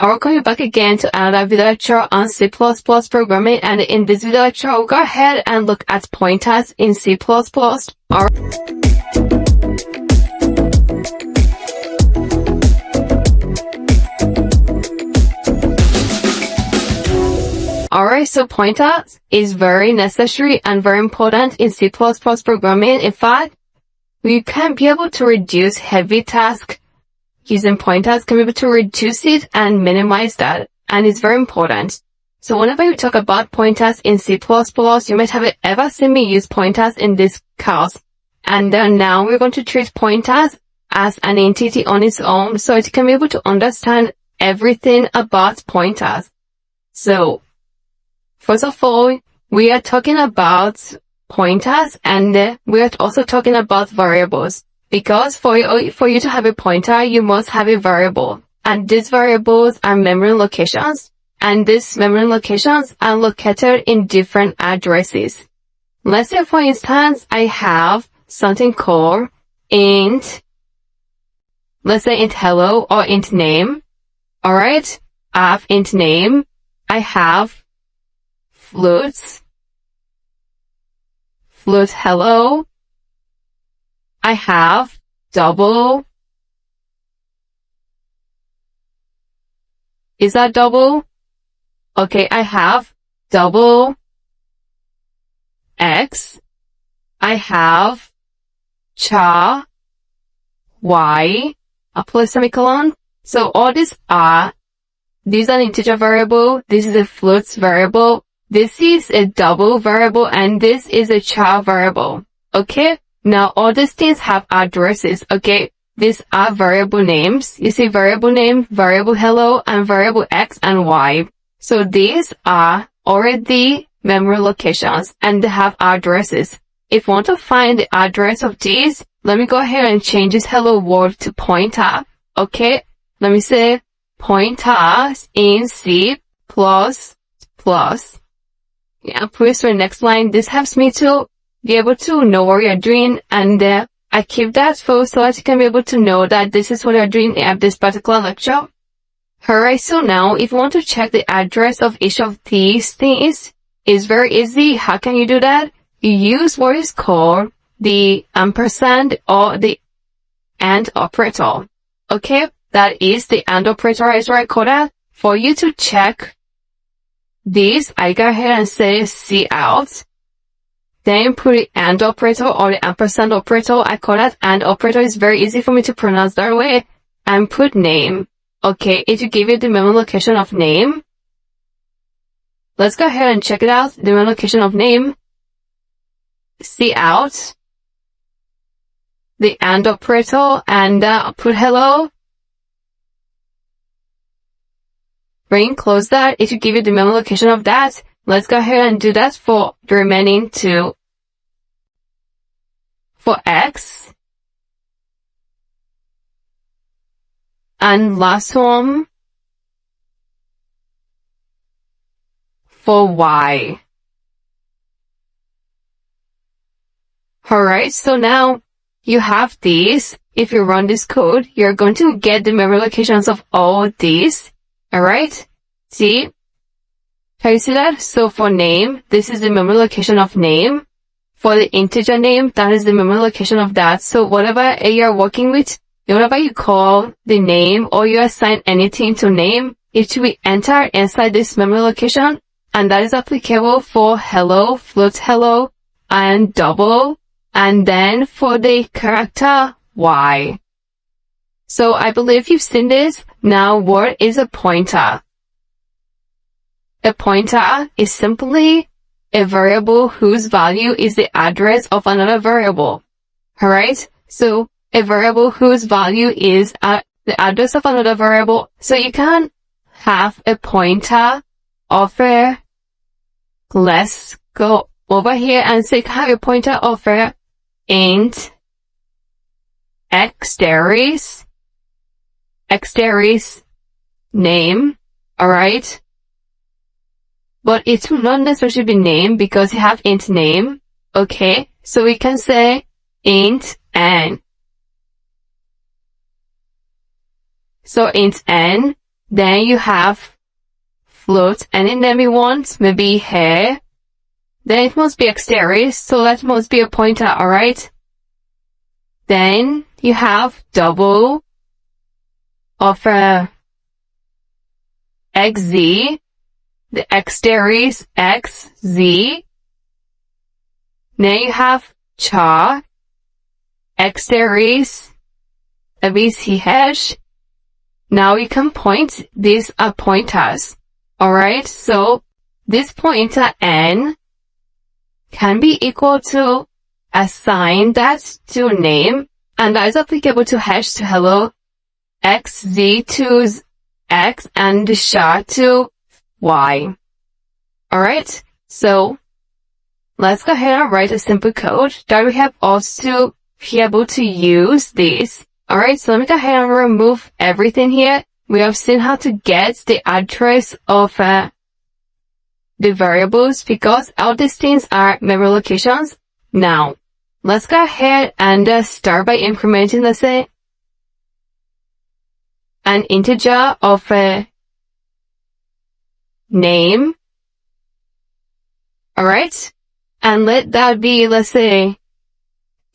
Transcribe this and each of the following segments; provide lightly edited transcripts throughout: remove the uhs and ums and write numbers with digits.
Welcome back again to another video lecture on C++ programming, and in this video lecture we'll go ahead and look at pointers in C++. Alright, so pointers is very necessary and very important in C++ programming. In fact, we can be able to reduce heavy tasks using pointers, can be able to reduce it and minimize that, and it's very important. So whenever you talk about pointers in C++, you might have ever seen me use pointers in this course. And then now we're going to treat pointers as an entity on its own, so it can be able to understand everything about pointers. So, first of all, we are talking about pointers, and we are also talking about variables. Because for you to have a pointer, you must have a variable. And these variables are memory locations. And these memory locations are located in different addresses. Let's say, for instance, I have something called int, let's say int hello or int name. Alright, I have int name. I have float hello. I have double. Is that double? Okay, I have double X. I have char Y. I'll put a semicolon. So all these are an integer variable. This is a float variable. This is a double variable, and this is a char variable. Okay? Now, all these things have addresses, okay? These are variable names. You see variable name, variable hello, and variable X and Y. So these are already memory locations, and they have addresses. If you want to find the address of these, let me go ahead and change this hello world to pointer, okay? Let me say pointers in C++. Yeah, please to the next line. This helps me to be able to know what you're doing, and I keep that so that you can be able to know that this is what you're doing at this particular lecture. Alright, so now if you want to check the address of each of these things, it's very easy. How can you do that? You use what is called the ampersand or the AND operator. Okay, that is the AND operator is what I call that. For you to check this, I go ahead and say cout. Then put the AND operator or the ampersand operator. I call that AND operator. It's very easy for me to pronounce that way. And put name. Okay, it will give you the memory location of name. Let's go ahead and check it out. The memory location of name. Cout. The AND operator, and put hello. Close that. It will give you the memory location of that. Let's go ahead and do that for the remaining two. For X. And last one. For Y. Alright, so now you have these. If you run this code, you're going to get the memory locations of all these. Alright? See? Can you see that? So for name, this is the memory location of name. For the integer name, that is the memory location of that. So whatever you're working with, whenever you call the name or you assign anything to name, it will be entered inside this memory location. And that is applicable for hello, float hello, and double, and then for the character Y. So I believe you've seen this. Now, what is a pointer? A pointer is simply a variable whose value is the address of another variable. Alright? So, a variable whose value is the address of another variable. So you can have a pointer of let's go over here and say have a pointer of int x there is name. Alright? But it will not necessarily be name because you have int name. Okay? So we can say int n. So int n, Then you have float any name you want, maybe hair. Then it must be exterior, so that must be a pointer, alright? Then you have double of XZ. The exterior is XZ. Then you have char. Exterior is ABCH. Now you can point these are pointers. Alright, so this pointer N can be equal to assign that to name, and that is applicable to hash to hello, XZ to X, and the char to Y. Alright, so let's go ahead and write a simple code that we have also be able to use this. Alright, so let me go ahead and remove everything here. We have seen how to get the address of the variables because all these things are memory locations. Now, let's go ahead and start by incrementing, let's say, an integer of name. Alright, and let that be, let's say,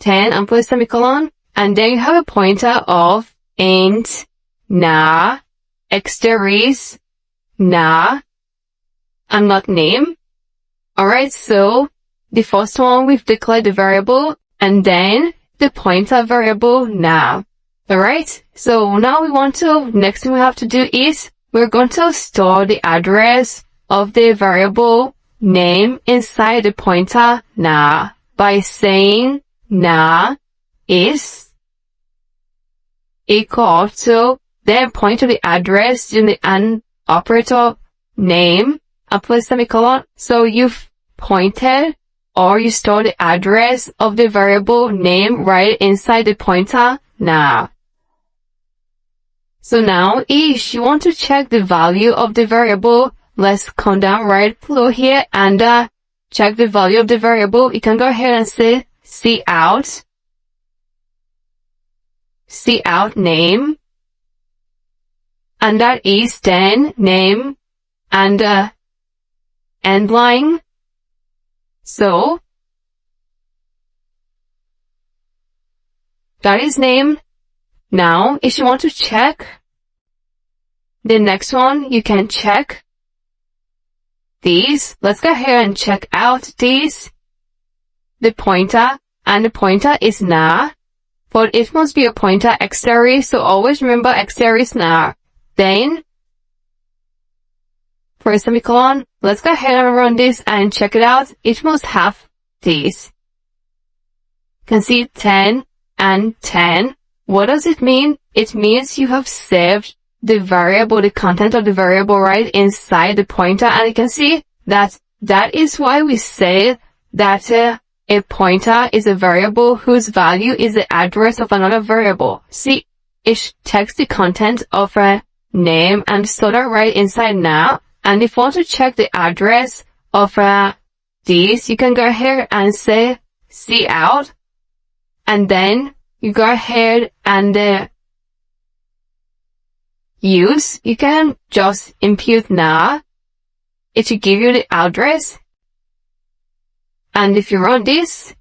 10 and put a semicolon. And then you have a pointer of int na exteriors na and not name. Alright, so the first one we've declared the variable and then the pointer variable na. Alright, so now next thing we have to do is we're going to store the address of the variable name inside the pointer na by saying na is equal to, then point to the address using the AND operator name and put a semicolon. So you've pointed or you store the address of the variable name right inside the pointer now. So now if you want to check the value of the variable, let's come down right below here and check the value of the variable. You can go ahead and say cout name, and that is then name and end line. So that is name. Now if you want to check the next one, you can check these. Let's go ahead and check out these, the pointer, and the pointer is na, but it must be a pointer exterior, so always remember exterior is na. Then, for a semicolon, let's go ahead and run this and check it out. It must have this. You can see 10 and 10. What does it mean? It means you have saved the variable, the content of the variable right inside the pointer, and you can see that is why we say that a pointer is a variable whose value is the address of another variable. See, it takes the content of a name and store that right inside now. And if you want to check the address of this, you can go ahead and say cout, and then you go ahead and you can just input na. It will give you the address. And if you run this,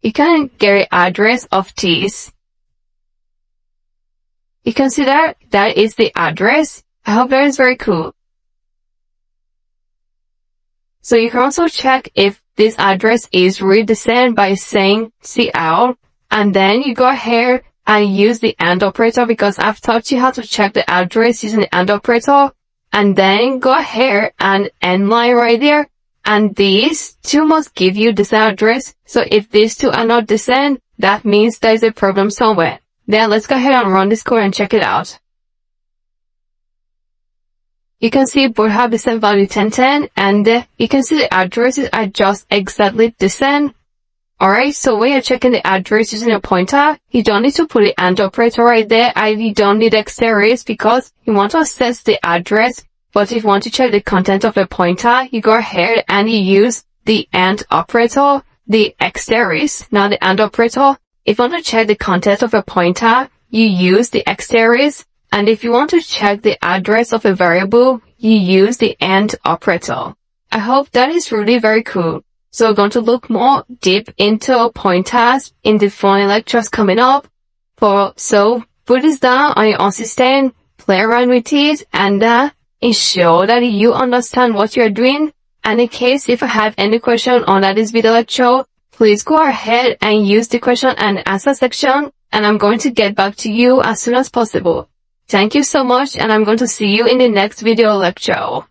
you can get the address of this. You can see that is the address. I hope that is very cool. So you can also check if this address is really the same by saying cout, and then you go ahead and use the AND operator because I've taught you how to check the address using the AND operator, and then go ahead and end line right there. And these two must give you this address. So if these two are not the same, that means there is a problem somewhere. Then let's go ahead and run this code and check it out. You can see both have the same value 1010, and you can see the addresses are just exactly the same. Alright, so when you're checking the address using a pointer, you don't need to put the AND operator right there, and you don't need exteriors because you want to access the address. But if you want to check the content of a pointer, you go ahead and you use the AND operator, the exteriors. Now the AND operator, if you want to check the content of a pointer, you use the exteriors, And if you want to check the address of a variable, you use the AND operator. I hope that is really very cool. So we're going to look more deep into pointers in the following lectures coming up. So put this down on your own system, play around with it, and ensure that you understand what you're doing. And in case if I have any question on this video lecture, please go ahead and use the question and answer section, and I'm going to get back to you as soon as possible. Thank you so much, and I'm going to see you in the next video lecture.